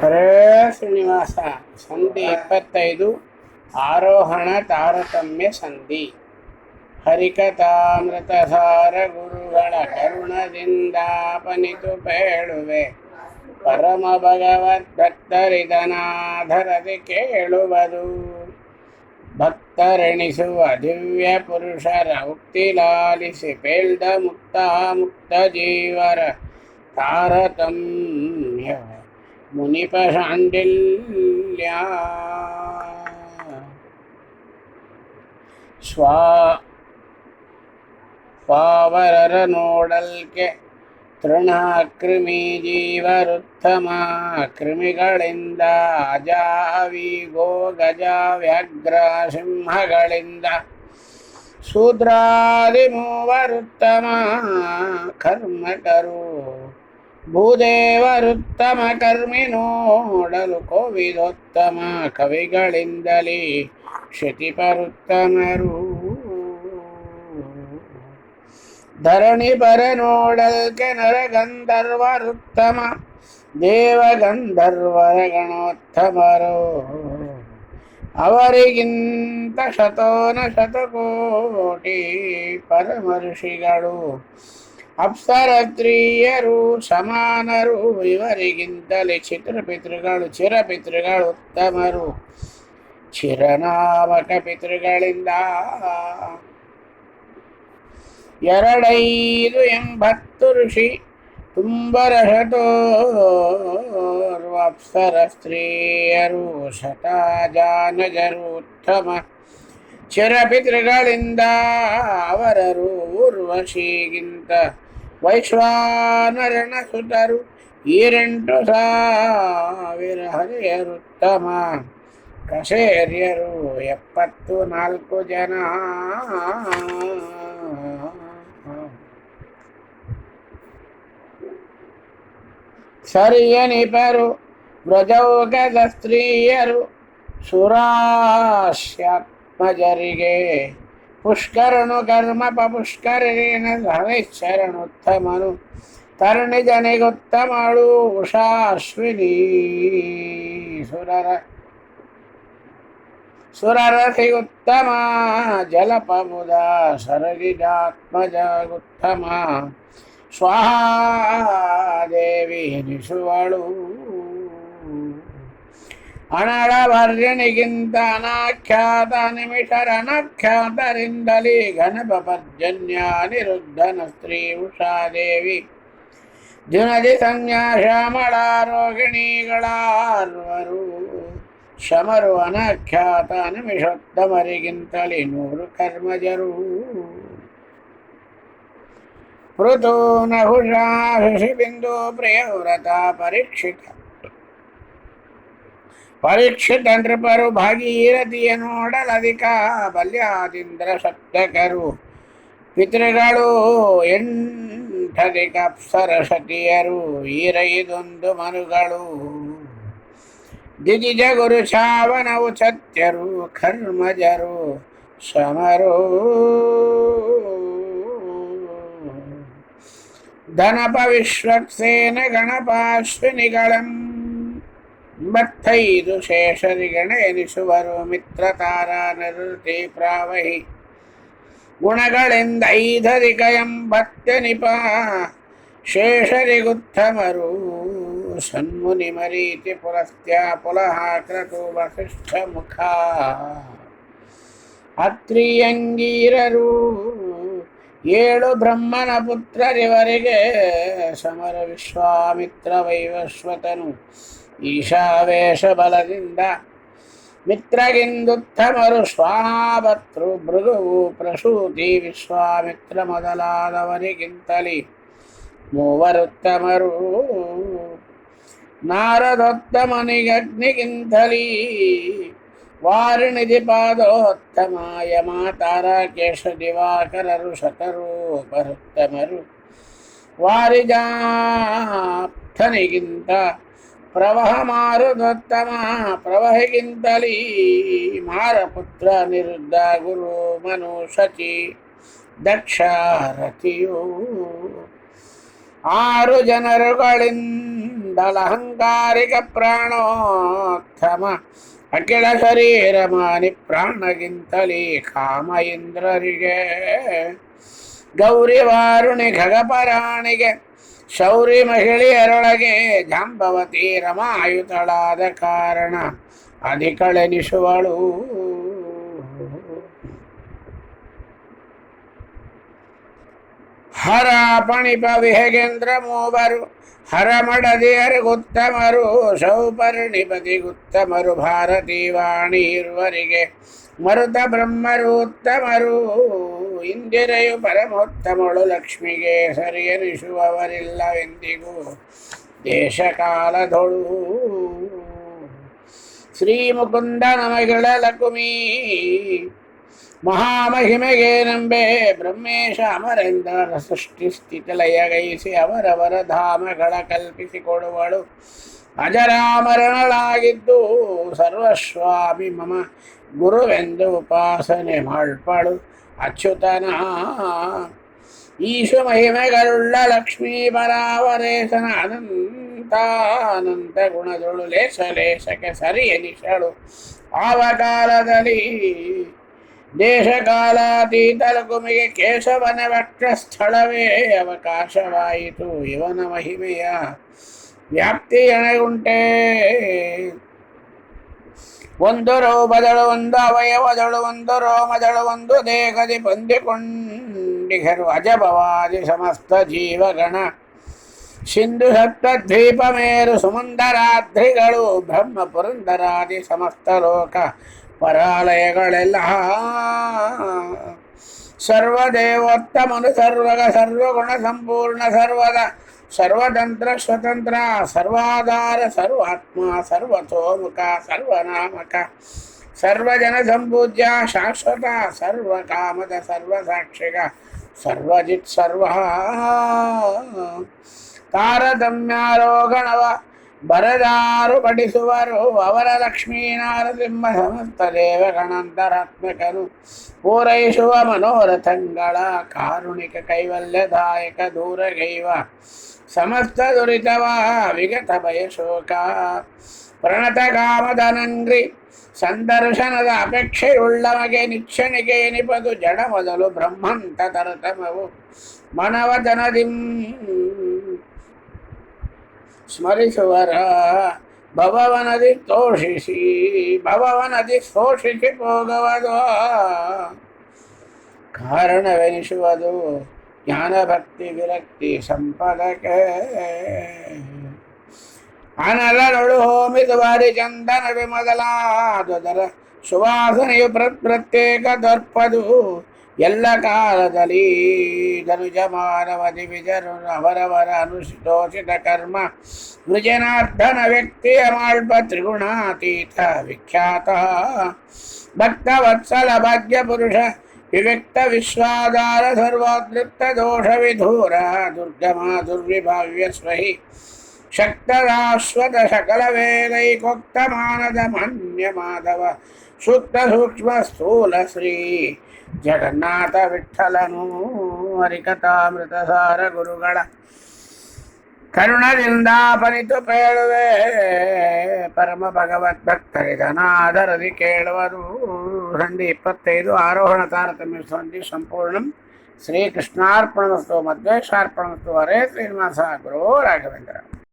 ಹರೇ ಶ್ರೀನಿವಾಸ. ಸಂಧಿ 25 ಆರೋಹಣ ತಾರತಮ್ಯ ಸಂಧಿ. ಹರಿಕಥಾಮೃತಸಾರ ಗುರುಗಳ ಕರುಣದಿಂದಾಪನಿತು ಪೇಳುವೆ, ಪರಮ ಭಗವದ್ಭಕ್ತರಿದನಾಧರದಿ ಕೇಳುವುದು. ಭಕ್ತರೆಣಿಸುವ ದಿವ್ಯ ಪುರುಷರ ಉಕ್ತಿ ಲಾಲಿಸಿ ಪೇಳ್ದ ಮುಕ್ತ ಮುಕ್ತ ಜೀವರ ತಾರತಮ್ಯ ಮುನಿಪ ಶಾಂಡಿಲ್ಯ. ಸ್ವಾವರರ ನೋಡಲ್ಕೆ ತೃಣ ಕೃಮಿ ಜೀವರುತ್ತಮ ಕೃಮಿಗಳಿಂದ ಅಜಾವಿ ಗೋ ಗಜ ವ್ಯಾಘ್ರ ಸಿಂಹಗಳಿಂದ ಶೂದ್ರಾದಿ ಮೂವರುತ್ತಮ ಕರ್ಮಕರು ಭೂದೇವರುತ್ತಮ ಕರ್ಮಿ ನೋಡಲು ಕೋವಿದೋತ್ತಮ ಕವಿಗಳಿಂದಲೇ ಕ್ಷತಿಪರುತ್ತಮರು. ಧರಣಿ ಪರ ನೋಡಲ್ಕೆ ನರಗಂಧರ್ವರುತ್ತಮ ದೇವಗಂಧರ್ವರ ಗಣೋತ್ತಮರು, ಅವರಿಗಿಂತ ಶತೋನ ಶತಕೋಟಿ ಪರಮಋಷಿಗಳು ಅಪ್ಸರತ್ರಿಯರು ಸಮಾನರು, ಇವರಿಗಿಂತಲೇ ಚಿತ್ರಪಿತೃಗಳು ಚಿರಪಿತೃಗಳು ಉತ್ತಮರು ಚಿರನಾಮಕ ಪಿತೃಗಳಿಂದ. 280 ಋಷಿ ತುಂಬರಶತೋರ್ವ ಅಪ್ಸರ ಸ್ತ್ರೀಯರು ಶತಾಜಾನಜರು ಉತ್ತಮ ಚಿರಪಿತೃಗಳಿಂದ, ಅವರರು ಊರ್ವಶಿಗಿಂತ ವೈಶ್ವಾನರಣ ಸುತರು 8,000 ಹರಿಯರುತ್ತಮ ಕಶೇರ್ಯರು 74 ಜನ. ಸರಿಯನಿಪರು ವ್ರಜೌಕದ ಸ್ತ್ರೀಯರು ಸುರಾಶ್ಯಾತ್ಮಜರಿಗೆ ಪುಷ್ಕರನು ಕರ್ಮಪ ಪುಷ್ಕರೇನ ಧನೇಶ್ವರನುತ್ತಮನು ತರಣಿ ಜನಿಗುತ್ತಮಳು ಉಷಾಶ್ವಿನಿ ಸುರರಸಿಗುತ್ತಮ ಜಲಪಮುದ ಸರಗಿಜಾತ್ಮಜಗುತ್ತಮ ಸ್ವಾಹಾದೇವಿ ನಿಸುವಳು. ಅನಳವರ್ಯನಿಗಿಂತ ಅನಾಖ್ಯಾತ ನಿಮಿಷರನಖ್ಯಾತರಿಂದಲೇ ಗಣಪ ಪರ್ಜನ್ಯ ನಿರುದ್ಧನ ಸ್ತ್ರೀ ಉಷಾದೇವಿ ಜುನದಿ ಸಂಜ್ಞಾ ಶ್ಯಾಮಳಾರೋಗಿಣಿಗಳಾರ್ವರು ಶಮರು ಅನಾಖ್ಯಾತ ನಿಮಿಷೋತ್ತಮರಿಗಿಂತಲೇ 100 ಕರ್ಮಜರು. ಪೃಥು ನಹುಷಾ ಶಶಿಬಿಂದು ಪ್ರಿಯವ್ರತ ಪರೀಕ್ಷಿತ ನೃಪರು ಭಾಗೀರಥಿಯ ನೋಡಲಧಿಕ ಬಲ್ಯಾದಿಂದ್ರ ಶಬ್ದಕರು ಪಿತೃಗಳು 8 ಅಪ್ಸರಶತಿಯರು 5 ಮನುಗಳು ದಿಜಿಜ ಗುರು ಚಾವನವು ಚತ್ಯರು ಕರ್ಮಜರು ಶಮರು. ಧನಪ ವಿಶ್ವಕ್ಸೇನ ಗಣಪಾಶ್ವಿನಿಗಳಂ 85 ಶೇಷರಿಗಣ ಎನಿಸುವರು ಮಿತ್ರತಾರ ನಿವೃತ್ತಿ ಪ್ರಾವಹಿ ಗುಣಗಳಿಂದ 5 80 ನಿಪ ಶೇಷರಿಗುತ್ತಮರು ಸನ್ಮುನಿ ಮರೀತಿ ಪುಲಸ್ತ್ಯ ಪುಲಹ ಕ್ರತು ವಸಿಷ್ಠ ಮುಖ ಅತ್ರಿಯಂಗೀರರು 7 ಬ್ರಹ್ಮನ ಪುತ್ರರಿವರಿಗೆ ಸಮರ ವಿಶ್ವಾಮಿತ್ರ ವೈವಸ್ವತನು ಈಶಾವೇಶ ಬಲದಿಂದ ಮಿತ್ರಗಿಂದುತ್ತಮರು ಸ್ವಾಭತೃ ಭೃಗುವು ಪ್ರಸೂತಿ ವಿಶ್ವಾಮಿತ್ರ ಮೊದಲಾದವರಿಗಿಂತಲೇ 3 ಉತ್ತಮರು. ನಾರದೋತ್ತಮನಿಗಗ್ನಿಗಿಂತಲೀ ವಾರಿಣಿಧಿ ಪಾದೋತ್ತಮ ಯಮಾತಾರ ಕೇಶ ದಿವಾಕರರು ಶತರೂಪರುತ್ತಮರು. ವಾರಿಜಾಪ್ತನಿಗಿಂತ ಪ್ರವಹ ಮಾರುದೋತ್ತಮ ಪ್ರವಹಿಗಿಂತಲೀ ಮಾರಪುತ್ರ ನಿರುದ್ಧ ಗುರು ಮನು ಶಚಿ ದಕ್ಷಾರಥಿಯು 6 ಜನರುಗಳಿಂದ ಮಂದಲಹಂಕಾರಿಕ ಪ್ರಾಣೋತ್ತಮ ಅಖಿಲ ಶರೀರ ಮಾನಿ ಪ್ರಾಣಗಿಂತಲೀ ಕಾಮ ಇಂದ್ರರಿಗೆ ಗೌರಿ ವಾರುಣಿ ಖಗಪರಾಣಿಗೆ ಶೌರಿ ಮಹಿಳೆಯರೊಳಗೆ ಜಾಂಬವತಿ ರಮಾಯುತಳಾದ ಕಾರಣ ಅಧಿಕಳೆನಿಸುವಳು. ಹರ ಪಣಿಪ ವಿಹಗೇಂದ್ರ ಮೂವರು ಹರಮಡದಿಯರಿಗುತ್ತಮರು ಸೌಪರ್ಣಿಪತಿಗುತ್ತಮರು ಭಾರತೀ ವಾಣಿ ಇರುವರಿಗೆ ಮರುತ ಬ್ರಹ್ಮರು ಉತ್ತಮರು ಇಂದಿರೆಯು ಪರಮೋತ್ತಮಳು ಲಕ್ಷ್ಮಿಗೆ ಸರಿಯನಿಸುವವರಿಲ್ಲವೆಂದಿಗೂ ದೇಶಕಾಲದೊಳು ಶ್ರೀ ಮುಕುಂದ ನಮಗಳ ಲಕುಮಿ ಮಹಾಮಹಿಮೆಗೆ ನಂಬೆ ಬ್ರಹ್ಮೇಶ ಅಮರೇಂದ್ರರ ಸೃಷ್ಟಿ ಸ್ಥಿತಿ ಲಯಗೈಸಿ ಅವರವರ ಧಾಮಗಳ ಕಲ್ಪಿಸಿಕೊಡುವಳು. ಅಜರಾಮರಣಳಾಗಿದ್ದು ಸರ್ವಸ್ವಾಮಿ ಮಮ ಗುರುವೆಂದು ಉಪಾಸನೆ ಮಾಡ್ಪಳು ಅಚ್ಯುತನ. ಈಶು ಮಹಿಮೆಗಳುಳ್ಳ ಲಕ್ಷ್ಮೀ ಪರಾವರೇಶನ ಅನಂತ ಗುಣದೊಳು ಲೇಸ ಲೇಸಕ್ಕೆ ಸರಿ ಎನಿಸಳು. ಆವ ಕಾಲದಲ್ಲಿ ದೇಶಕಾಲಾತೀತ ಲಕುಮಿಗೆ ಕೇಶವನ ವಕ್ಷಸ್ಥಳವೇ ಅವಕಾಶವಾಯಿತು. ಇವನ ಮಹಿಮೆಯ ವ್ಯಾಪ್ತಿ ಎಣಗುಂಟೆ. ಒಂದು ರೂಪದಳು ಒಂದು ಅವಯವದಳು ಒಂದು ರೋಮದಳು ಒಂದು ದೇಹದಿ ಹೊಂದಿಕೊಂಡಿಹರು ಅಜಭವಾದಿ ಸಮಸ್ತ ಜೀವಗಣ ಸಿಂಧು ಸಪ್ತದ್ವೀಪ ಮೇರು ಸುಮಂದರಾದ್ರಿಗಳು ಬ್ರಹ್ಮ ಪುರಂದರಾದಿ ಸಮಸ್ತ ಲೋಕ ಪರಾಲಯಗಳೆಲ್ಲ ಸರ್ವದೇವೋತ್ತಮನು ಸರ್ವಗ ಸರ್ವಗುಣ ಸಂಪೂರ್ಣ ಸರ್ವದ ಸರ್ವತಂತ್ರ ಸ್ವತಂತ್ರ ಸರ್ವಾಧಾರ ಸರ್ವಾತ್ಮ ಸರ್ವತೋಮುಖ ಸರ್ವನಾಮಕ ಸರ್ವಜನ ಸಂಪೂಜ್ಯ ಶಾಶ್ವತ ಸರ್ವಕಾಮದ ಸರ್ವಸಾಕ್ಷಿಗ ಸರ್ವಜಿತ್ ಸರ್ವ ತಾರತಮ್ಯಾರೋಗಣವ ಬರದಾರು ಪಡಿಸುವರು ಅವರ ಲಕ್ಷ್ಮೀನಾರಸಿಂಹ ಸಮಸ್ತ ದೇವಗಣಾಂತರಾತ್ಮಕನು ಪೂರೈಸುವ ಮನೋರಥಗಳ ಕಾರುಣಿಕ ಕೈವಲ್ಯದಾಯಕ ದೂರಗೈವ ಸಮಸ್ತ ದುರಿತವ ವಿಗತ ಭಯಶೋಕ ಪ್ರಣತ ಕಾಮದನಂಗ್ರಿ ಸಂದರ್ಶನದ ಅಪೇಕ್ಷೆಯುಳ್ಳವಗೆ ನಿಚ್ಚಣಿಗೆ ಎನಿಪದು ಜಡ ಮೊದಲು ಬ್ರಹ್ಮಂತ ತರತಮವು ಮನವತನದಿಂ ಸ್ಮರಿಸುವರ ಭವವನದಿ ಶೋಷಿಸಿ ಹೋಗುವುದು ಕಾರಣವೆನಿಸುವುದು ಜ್ಞಾನಭಕ್ತಿ ವಿರಕ್ತಿ ಸಂಪದಕ್ಕೆ. ಅನಲರೊಳು ಹೋಮಿದು ಬಾರಿ ಚಂದನವೇ ಮೊದಲಾದುದರ ಸುವಾಸನೆಯು ಪ್ರತ್ಯೇಕ ದರ್ಪದು ಎಲ್ಲ ಕಾಲದಲ್ಲಿ ಧನುಜ ಮಾನವದಿ ವಿಜರು ಅವರವರ ಅನುಶೋಚಿತ ಕರ್ಮ ವೃಜನಾರ್ಧನ ವ್ಯಕ್ತಿಯ ಮಾಳ್ಪ ತ್ರಿಗುಣಾತೀತ ವಿಖ್ಯಾತ ಭಕ್ತವತ್ಸಲ ಭಾಗ್ಯ ಪುರುಷ ವಿವ್ಯಕ್ತ ವಿಶ್ವಾಧಾರ ಸರ್ವೋದ್ರಿಕ್ತ ದೋಷ ವಿಧೂರ ದುರ್ಗಮ ದುರ್ವಿಭಾವ್ಯ ಸ್ವಹಿ ಶಕ್ತರಾಶ್ವತ ಸಕಲ ವೇದೈಕೋಕ್ತ ಮಾನದ ಮಾನ್ಯ ಮಾಧವ ಸೂಕ್ತ ಸೂಕ್ಷ್ಮ ಸ್ಥೂಲ ಶ್ರೀ ಜಗನ್ನಾಥ ವಿಠಲನು ಹರಿಕಥಾಮೃತ ಸಾರ ಗುರುಗಳ ಕರುಣದಿಂದ ಪನಿತು ಪೇಳುವೆ ಪರಮ ಭಗವದ್ ಭಕ್ತರಿದನಾದರದಿ ಕೇಳುವರು. 25 ಆರೋಹಣ ತಾರತಮ್ಯ ಸಂಧಿ ಸಂಪೂರ್ಣಂ. ಶ್ರೀಕೃಷ್ಣಾರ್ಪಣಮಸ್ತು ಮಧ್ವೇಶಾರ್ಪಣಮಸ್ತು. ಹರೇ ಶ್ರೀನಿವಾಸ ಗುರೋ ರಾಘವೇಂದ್ರ.